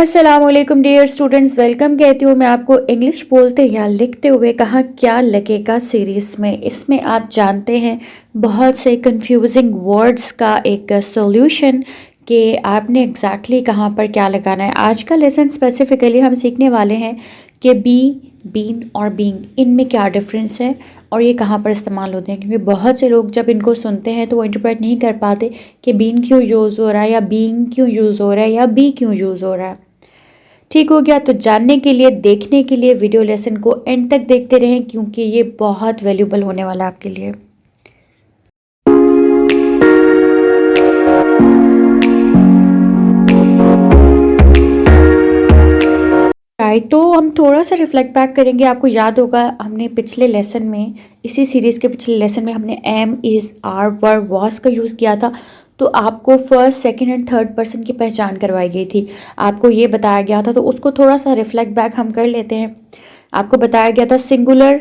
अस्सलामुअलैकुम dear students, welcome कहती हूँ मैं आपको इंग्लिश बोलते या लिखते हुए कहाँ क्या लगेगा सीरीज़ में। इसमें आप जानते हैं बहुत से कंफ्यूजिंग वर्ड्स का एक सॉल्यूशन कि आपने एग्जैक्टली कहाँ पर क्या लगाना है। आज का लेसन स्पेसिफिकली हम सीखने वाले हैं कि बी, बीन और बीइंग, इनमें क्या डिफरेंस है और ये कहाँ पर इस्तेमाल होते हैं, क्योंकि बहुत से लोग जब इनको सुनते हैं तो वो इंटरप्रेट नहीं कर पाते कि बीन क्यों यूज़ हो रहा है या बीइंग क्यों यूज़ हो रहा है या बी क्यों यूज़ हो रहा है। ठीक हो गया। तो जानने के लिए, देखने के लिए वीडियो लेसन को एंड तक देखते रहें, क्योंकि ये बहुत वैल्यूबल होने वाला है आपके लिए। राइट, तो हम थोड़ा सा रिफ्लेक्ट बैक करेंगे। आपको याद होगा हमने पिछले लेसन में, इसी सीरीज़ के पिछले लेसन में हमने am, is, are, were, was का यूज़ किया था। तो आपको first, second and third person की पहचान करवाई गई थी, आपको ये बताया गया था। तो उसको थोड़ा सा रिफ्लेक्ट बैक हम कर लेते हैं। आपको बताया गया था सिंगुलर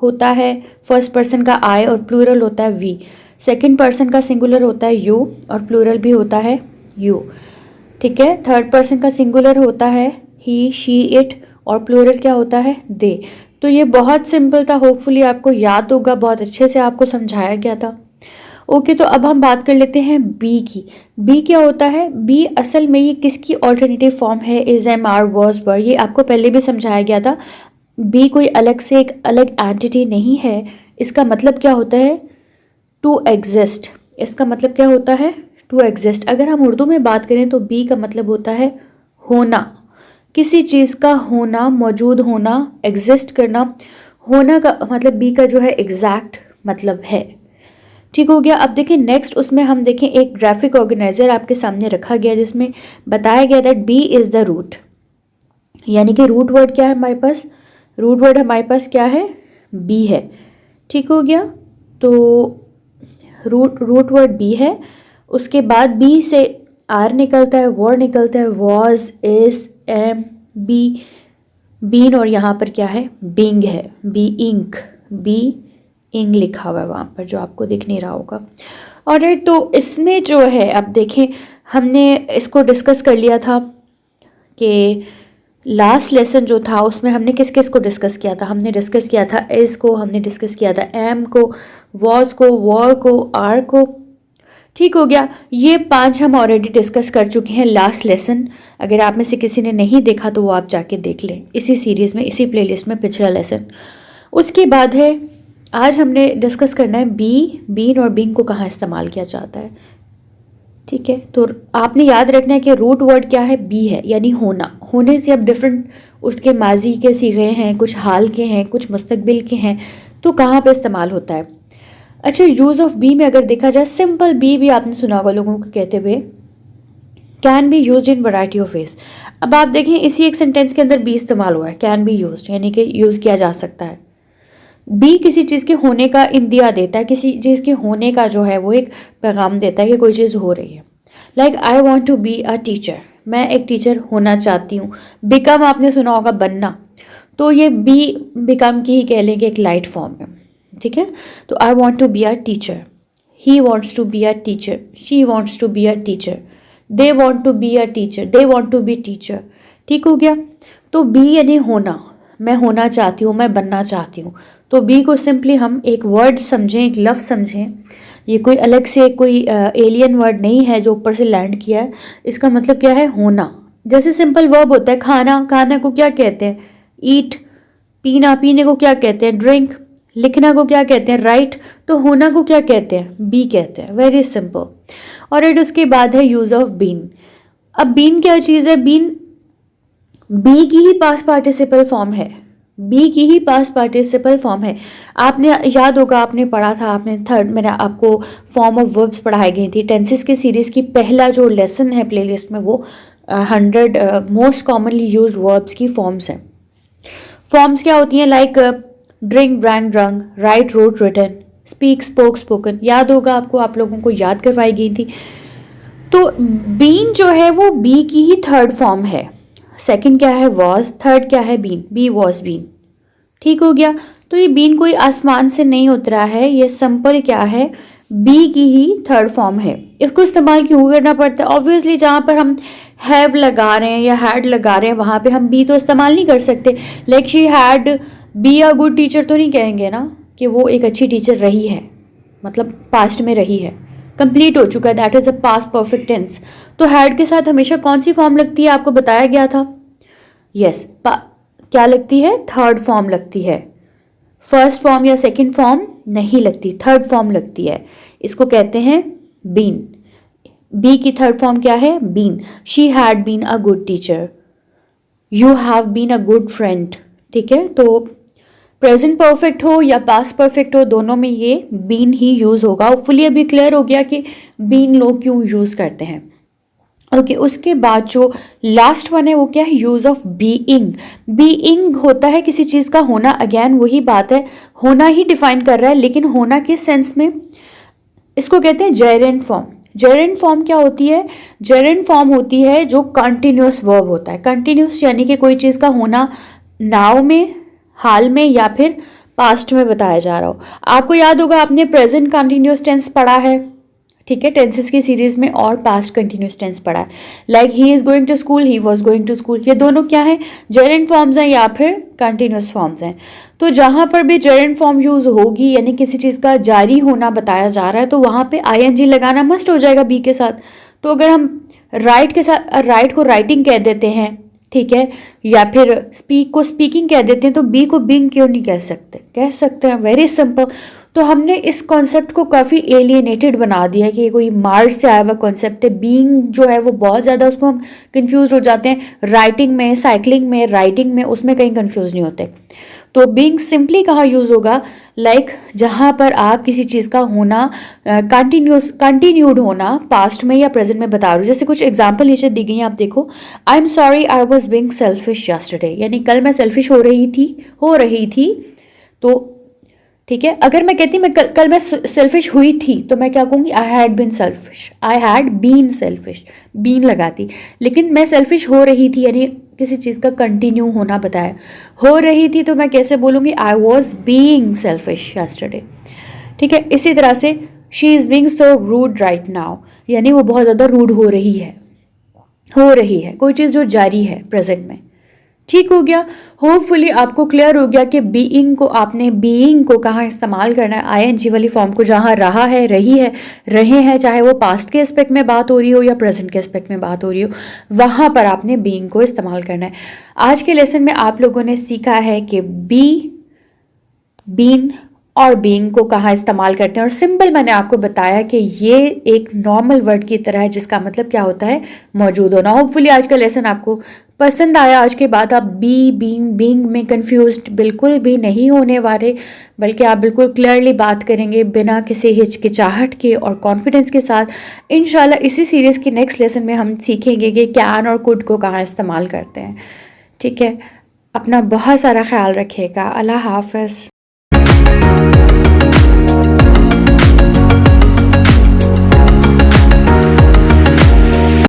होता है फर्स्ट पर्सन का आई और प्लूरल होता है वी। सेकंड पर्सन का सिंगुलर होता है यू और प्लूरल भी होता है यू। ठीक है। थर्ड पर्सन का सिंगुलर होता है ही, शी, इट और प्लूरल क्या होता है दे। तो ये बहुत सिंपल था, होपफुली आपको याद होगा, बहुत अच्छे से आपको समझाया गया था। ओके, तो अब हम बात कर लेते हैं बी की। बी क्या होता है? बी असल में ये किसकी ऑल्टरनेटिव फॉर्म है? इज, एम, आर, वॉज, वर। ये आपको पहले भी समझाया गया था। बी कोई अलग से एक अलग एंटिटी नहीं है। इसका मतलब क्या होता है? To exist. इसका मतलब क्या होता है? To exist. अगर हम उर्दू में बात करें तो बी का मतलब होता है होना, किसी चीज़ का होना, मौजूद होना, एग्जिस्ट करना। होना का मतलब बी का जो है एग्जैक्ट मतलब है। ठीक हो गया। अब देखें नेक्स्ट, उसमें हम देखें एक ग्राफिक ऑर्गेनाइजर आपके सामने रखा गया जिसमें बताया गया that be is the root, यानी कि रूट वर्ड क्या है हमारे पास? रूट वर्ड हमारे पास क्या है? बी है। ठीक हो गया। तो रूट वर्ड बी है। उसके बाद बी से आर निकलता है, वर्ड निकलता है, was, is, am, be, been और यहाँ पर क्या है? बीइंग है, बी इंक, बी इंग लिखा हुआ है वहाँ पर, जो आपको दिख नहीं रहा होगा। और तो इसमें जो है, अब देखें हमने इसको डिस्कस कर लिया था कि लास्ट लेसन जो था उसमें हमने किस किस को डिस्कस किया था। हमने डिस्कस किया था इस को, हमने डिस्कस किया था एम को, वॉज को, वर को, आर को। ठीक हो गया। ये 5 हम ऑलरेडी डिस्कस कर चुके हैं लास्ट लेसन। अगर आप में से किसी ने नहीं देखा तो वो आप जाके देख लें इसी सीरीज़ में, इसी प्लेलिस्ट में, पिछला लेसन। उसके बाद है आज हमने डिस्कस करना है बी, बीन और बीइंग को कहाँ इस्तेमाल किया जाता है। ठीक है। तो आपने याद रखना है कि रूट वर्ड क्या है? बी है, यानी होना। होने से अब डिफरेंट उसके माजी के सीगे हैं, कुछ हाल के हैं, कुछ मुस्तकबिल के हैं। तो कहाँ पे इस्तेमाल होता है? अच्छा, यूज़ ऑफ बी में अगर देखा जाए, सिंपल बी भी आपने सुना होगा लोगों को कहते हुए, can be use in variety of ways. अब आप देखें इसी एक सेंटेंस के अंदर बी इस्तेमाल हुआ है, कैन बी यूज, यानी कि यूज़ किया जा सकता है। बी किसी चीज़ के होने का इंदिया देता है, किसी चीज़ के होने का जो है वो एक पैगाम देता है कि कोई चीज़ हो रही है। Like I want to be a teacher, मैं एक टीचर होना चाहती हूँ। बिकम आपने सुना होगा, बनना। तो ये बी बिकम की ही कह लें कि एक लाइट फॉर्म है। ठीक है। तो I want to be a teacher, he wants to be a teacher, she wants to be a teacher, they want to be a teacher, they want to be teacher. ठीक हो गया। तो B यानी होना, मैं होना चाहती हूँ, मैं बनना चाहती हूँ। तो बी को सिंपली हम एक वर्ड समझें, एक लफ्ज़ समझें। ये कोई अलग से कोई एलियन वर्ड नहीं है जो ऊपर से लैंड किया है। इसका मतलब क्या है? होना। जैसे सिंपल वर्ब होता है खाना, खाना को क्या कहते हैं? ईट। पीना, पीने को क्या कहते हैं? ड्रिंक। लिखना को क्या कहते हैं? राइट। तो होना को क्या कहते हैं? बी कहते हैं। Very simple. और उसके बाद है यूज़ ऑफ बीन। अब बीन क्या चीज़ है? बीन बी की ही पास्ट पार्टिसिपल फॉर्म है, बी की ही पास्ट पार्टिसिपल फॉर्म है। आपने याद होगा, आपने पढ़ा था, आपने थर्ड, मैंने आपको फॉर्म ऑफ वर्ब्स पढ़ाई गई थी टेंसेस की सीरीज़ की। पहला जो लेसन है प्लेलिस्ट में वो 100 मोस्ट कॉमनली यूज वर्ब्स की फॉर्म्स हैं। फॉर्म्स क्या होती हैं? Like drink, drank, drunk, write, wrote, written, speak, spoke, spoken. याद होगा आपको, आप लोगों को याद करवाई गई थी। तो बीन जो है वो बी की ही थर्ड फॉर्म है। सेकंड क्या है? वॉज। थर्ड क्या है? बीन। Be was been. ठीक हो गया। तो ये बीन कोई आसमान से नहीं उतरा है, ये सिंपल क्या है? बी की ही थर्ड फॉर्म है। इसको इस्तेमाल क्यों करना पड़ता है? ऑब्वियसली जहाँ पर हम हैव लगा रहे हैं या हैड लगा रहे हैं, वहाँ पे हम बी तो इस्तेमाल नहीं कर सकते। Like she had be a good teacher तो नहीं कहेंगे ना कि वो एक अच्छी टीचर रही है, मतलब पास्ट में रही है, कंप्लीट हो चुका है, that is a past perfect tense. तो हैड के साथ हमेशा कौन सी फॉर्म लगती है आपको बताया गया था? यस, क्या लगती है? थर्ड फॉर्म लगती है। फर्स्ट फॉर्म या सेकंड फॉर्म नहीं लगती, थर्ड फॉर्म लगती है। इसको कहते हैं बीन। बी की थर्ड फॉर्म क्या है? Been. She had been a good teacher, you have been a good friend. ठीक है, तो प्रेजेंट परफेक्ट हो या पास्ट परफेक्ट हो, दोनों में ये बीन ही यूज होगा। होपफुली अभी क्लियर हो गया कि बीन लोग क्यों यूज करते हैं। ओके, उसके बाद जो लास्ट वन है वो क्या है? Use of being. बीइंग होता है किसी चीज का होना। अगेन वही बात है, होना ही डिफाइन कर रहा है, लेकिन होना किस सेंस में? इसको कहते हैं जेरेंट फॉर्म। जेरेंट फॉर्म क्या होती है? जेरेंट फॉर्म होती है जो कंटिन्यूस वर्ब होता है। कंटिन्यूस यानी कि कोई चीज़ का होना नाउ में, हाल में या फिर पास्ट में बताया जा रहा हो। आपको याद होगा आपने प्रेजेंट कंटिन्यूस टेंस पढ़ा है, ठीक है, टेंसेस की सीरीज में, और पास्ट कंटिन्यूस टेंस पढ़ा है। Like he is going to school, he was going to school, ये दोनों क्या है? जेरेंट फॉर्म्स हैं या फिर कंटिन्यूस फॉर्म्स हैं। तो जहां पर भी जेरेंट फॉर्म यूज होगी यानी किसी चीज का जारी होना बताया जा रहा है, तो वहां पे आईएनजी लगाना मस्ट हो जाएगा बी के साथ। तो अगर हम राइट के साथ राइट को राइटिंग कह देते हैं, ठीक है, या फिर स्पीक को स्पीकिंग कह देते हैं, तो बी को बीइंग क्यों नहीं कह सकते? कह सकते हैं, वेरी सिंपल। तो हमने इस कॉन्सेप्ट को काफ़ी एलिएनेटेड बना दिया है कि कोई मार्स से आया हुआ कॉन्सेप्ट है। बीइंग जो है वो बहुत ज़्यादा, उसको हम कंफ्यूज हो जाते हैं। राइटिंग में, साइकिलिंग में, राइटिंग में, उसमें कहीं कंफ्यूज नहीं होते। तो बीइंग सिंपली कहाँ यूज होगा? लाइक जहाँ पर आप किसी चीज़ का होना कंटिन्यूड होना पास्ट में या प्रेजेंट में बता रहे हो। जैसे कुछ एग्जाम्पल नीचे दी गई हैं, आप देखो। I am sorry I was being selfish yesterday, यानी कल मैं सेल्फिश हो रही थी। तो ठीक है, अगर मैं कहती मैं कल मैं सेल्फिश हुई थी, तो मैं क्या कहूँगी? I had been selfish, I had been selfish, been लगाती। लेकिन मैं सेल्फिश हो रही थी यानी किसी चीज़ का कंटिन्यू होना बताया। हो रही थी तो मैं कैसे बोलूँगी? I was being selfish yesterday. ठीक है, इसी तरह से she is being so rude right now, यानी वो बहुत ज़्यादा रूड हो रही है, कोई चीज़ जो जारी है प्रेजेंट में। ठीक हो गया। होपफुली आपको क्लियर हो गया कि बीइंग को कहाँ इस्तेमाल करना है। आईएनजी वाली फॉर्म को जहाँ रहा है, रही है, रहे हैं, चाहे वो पास्ट के एस्पेक्ट में बात हो रही हो या प्रेजेंट के एस्पेक्ट में बात हो रही हो, वहाँ पर आपने बीइंग को इस्तेमाल करना है। आज के लेसन में आप लोगों ने सीखा है कि बीन और बीइंग को कहाँ इस्तेमाल करते हैं, और सिंपल मैंने आपको बताया कि ये एक नॉर्मल वर्ड की तरह है जिसका मतलब क्या होता है? मौजूद होना। होपफुली आज का लेसन आपको पसंद आया। आज के बाद आप बीइंग में कंफ्यूज्ड बिल्कुल भी नहीं होने वाले, बल्कि आप बिल्कुल क्लियरली बात करेंगे बिना किसी हिचकिचाहट के और कॉन्फिडेंस के साथ। इंशाल्लाह इसी सीरीज़ के नेक्स्ट लेसन में हम सीखेंगे कि कैन और कुड को कहाँ इस्तेमाल करते हैं। ठीक है, अपना बहुत सारा ख्याल रखिएगा। अल्लाह हाफ़िज़।